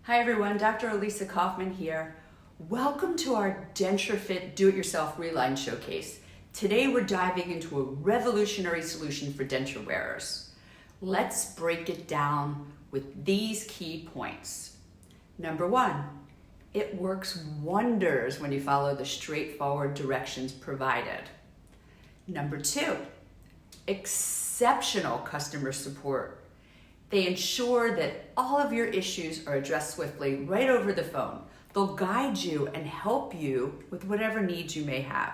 Hi everyone, Dr. Alisa Kauffman here. Welcome to our DenSureFit Do-It-Yourself Reline Showcase. Today we're diving into a revolutionary solution for denture wearers. Let's break it down with these key points. Number one, it works wonders when you follow the straightforward directions provided. Number two, exceptional customer support. They ensure that all of your issues are addressed swiftly right over the phone. They'll guide you and help you with whatever needs you may have.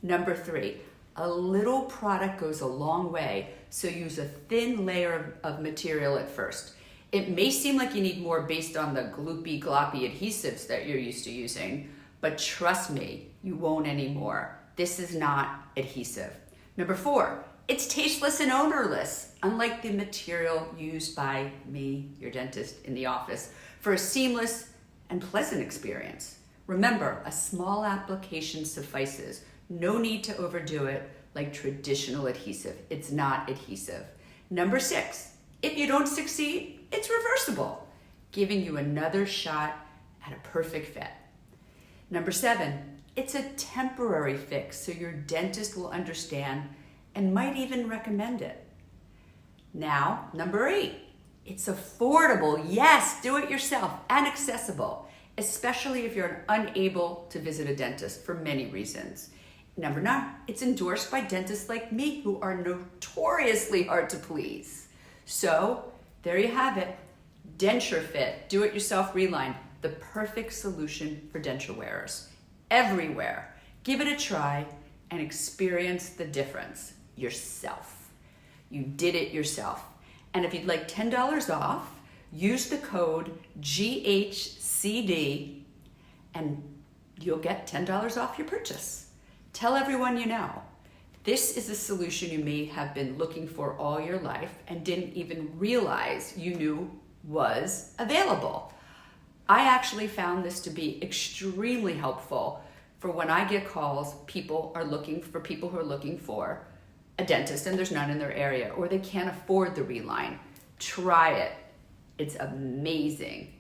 Number three, a little product goes a long way, so use a thin layer of material at first. It may seem like you need more based on the gloopy, gloppy adhesives that you're used to using, but trust me, you won't anymore. This is not adhesive. Number four, it's tasteless and odorless, unlike the material used by me, your dentist, in the office, for a seamless and pleasant experience. Remember, a small application suffices. No need to overdo it like traditional adhesive. It's not adhesive. Number six, if you don't succeed, it's reversible, giving you another shot at a perfect fit. Number seven, it's a temporary fix, so your dentist will understand and might even recommend it. Now, number eight, it's affordable. Yes, do it yourself and accessible, especially if you're unable to visit a dentist for many reasons. Number nine, it's endorsed by dentists like me who are notoriously hard to please. So there you have it. DentureFit, do-it-yourself Reline, the perfect solution for denture wearers. Everywhere. Give it a try and experience the difference yourself. You did it yourself. And if you'd like $10 off, use the code GHCD and you'll get $10 off your purchase. Tell everyone you know. This is a solution you may have been looking for all your life and didn't even realize you knew was available. I actually found this to be extremely helpful for when I get calls, people who are looking for a dentist and there's none in their area, or they can't afford the Reline. Try it. It's amazing.